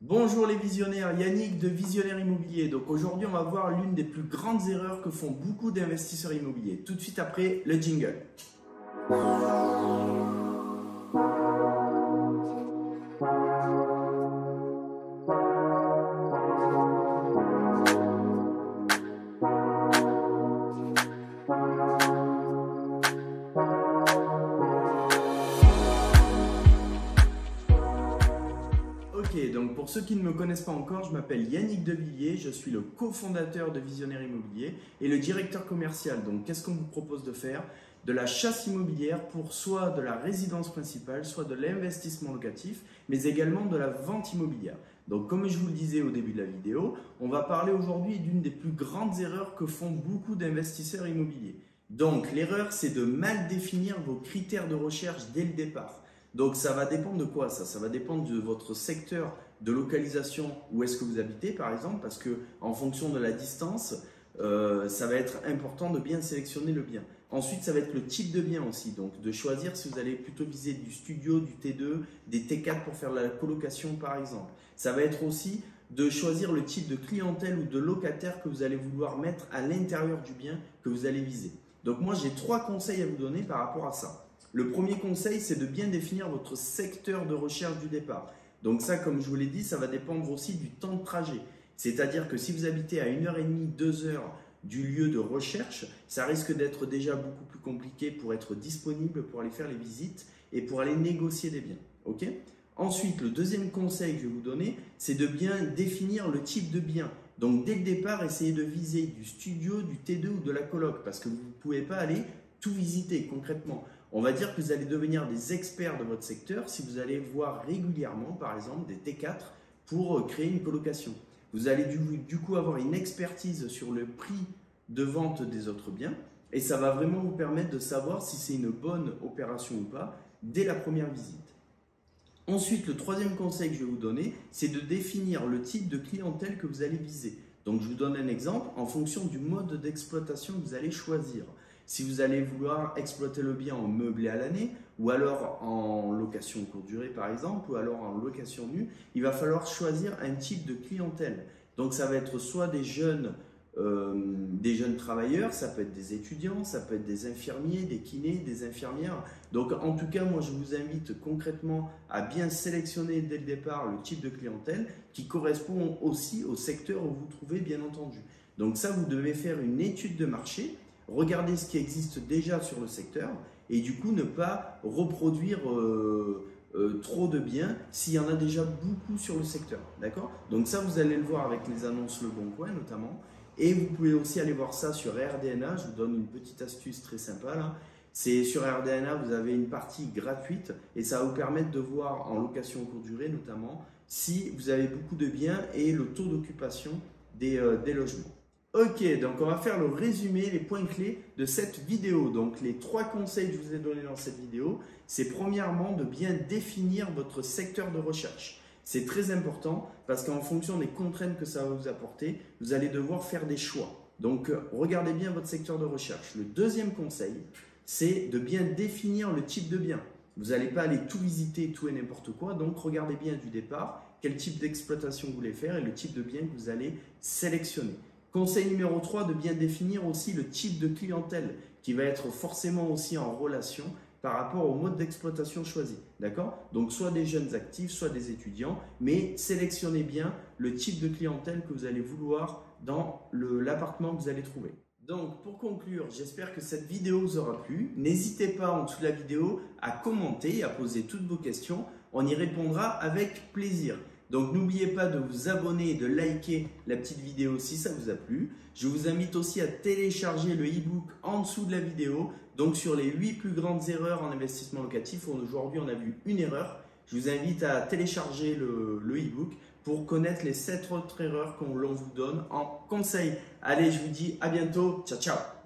Bonjour les visionnaires, Yannick de Visionnaire Immobilier. Donc aujourd'hui, on va voir l'une des plus grandes erreurs que font beaucoup d'investisseurs immobiliers. Tout de suite après le jingle. Ok, donc pour ceux qui ne me connaissent pas encore, je m'appelle Yannick Devilliers, je suis le cofondateur de Visionnaire Immobilier et le directeur commercial. Donc qu'est-ce qu'on vous propose de faire? De la chasse immobilière pour soit de la résidence principale, soit de l'investissement locatif, mais également de la vente immobilière. Donc comme je vous le disais au début de la vidéo, on va parler aujourd'hui d'une des plus grandes erreurs que font beaucoup d'investisseurs immobiliers. Donc l'erreur, c'est de mal définir vos critères de recherche dès le départ. Donc ça va dépendre de quoi ça? Ça va dépendre de votre secteur de localisation, où est-ce que vous habitez par exemple, parce que en fonction de la distance, ça va être important de bien sélectionner le bien. Ensuite, ça va être le type de bien aussi, donc de choisir si vous allez plutôt viser du studio, du T2, des T4 pour faire la colocation par exemple. Ça va être aussi de choisir le type de clientèle ou de locataire que vous allez vouloir mettre à l'intérieur du bien que vous allez viser. Donc moi, j'ai 3 conseils à vous donner par rapport à ça. Le premier conseil, c'est de bien définir votre secteur de recherche du départ. Donc ça, comme je vous l'ai dit, ça va dépendre aussi du temps de trajet. C'est-à-dire que si vous habitez à 1h30, 2 heures du lieu de recherche, ça risque d'être déjà beaucoup plus compliqué pour être disponible, pour aller faire les visites et pour aller négocier des biens. Ok ? Ensuite, le deuxième conseil que je vais vous donner, c'est de bien définir le type de bien. Donc dès le départ, essayez de viser du studio, du T2 ou de la coloc parce que vous ne pouvez pas aller tout visiter concrètement. On va dire que vous allez devenir des experts de votre secteur si vous allez voir régulièrement, par exemple, des T4 pour créer une colocation. Vous allez du coup avoir une expertise sur le prix de vente des autres biens et ça va vraiment vous permettre de savoir si c'est une bonne opération ou pas dès la première visite. Ensuite, le troisième conseil que je vais vous donner, c'est de définir le type de clientèle que vous allez viser. Donc, je vous donne un exemple en fonction du mode d'exploitation que vous allez choisir. Si vous allez vouloir exploiter le bien en meublé à l'année ou alors en location courte durée par exemple ou alors en location nue, il va falloir choisir un type de clientèle. Donc ça va être soit des jeunes travailleurs, ça peut être des étudiants, ça peut être des infirmiers, des kinés, des infirmières. Donc en tout cas, moi je vous invite concrètement à bien sélectionner dès le départ le type de clientèle qui correspond aussi au secteur où vous vous trouvez bien entendu. Donc ça, vous devez faire une étude de marché. Regardez ce qui existe déjà sur le secteur et du coup ne pas reproduire trop de biens s'il y en a déjà beaucoup sur le secteur. D'accord? Donc ça, vous allez le voir avec les annonces Le Bon Coin notamment. Et vous pouvez aussi aller voir ça sur RDNA. Je vous donne une petite astuce très sympa là. C'est sur RDNA, vous avez une partie gratuite et ça va vous permettre de voir en location courte durée notamment si vous avez beaucoup de biens et le taux d'occupation des logements. Ok, donc on va faire le résumé, les points clés de cette vidéo. Donc les 3 conseils que je vous ai donnés dans cette vidéo, c'est premièrement de bien définir votre secteur de recherche. C'est très important parce qu'en fonction des contraintes que ça va vous apporter, vous allez devoir faire des choix. Donc regardez bien votre secteur de recherche. Le deuxième conseil, c'est de bien définir le type de bien. Vous n'allez pas aller tout visiter, tout et n'importe quoi, donc regardez bien du départ quel type d'exploitation vous voulez faire et le type de bien que vous allez sélectionner. Conseil numéro 3, de bien définir aussi le type de clientèle qui va être forcément aussi en relation par rapport au mode d'exploitation choisi. D'accord? Donc soit des jeunes actifs, soit des étudiants, mais sélectionnez bien le type de clientèle que vous allez vouloir dans l'appartement que vous allez trouver. Donc pour conclure, j'espère que cette vidéo vous aura plu. N'hésitez pas en dessous de la vidéo à commenter et à poser toutes vos questions. On y répondra avec plaisir. Donc n'oubliez pas de vous abonner et de liker la petite vidéo si ça vous a plu. Je vous invite aussi à télécharger le e-book en dessous de la vidéo. Donc sur les 8 plus grandes erreurs en investissement locatif, aujourd'hui on a vu une erreur. Je vous invite à télécharger le e-book pour connaître les 7 autres erreurs qu'on vous donne en conseil. Allez, je vous dis à bientôt. Ciao, ciao.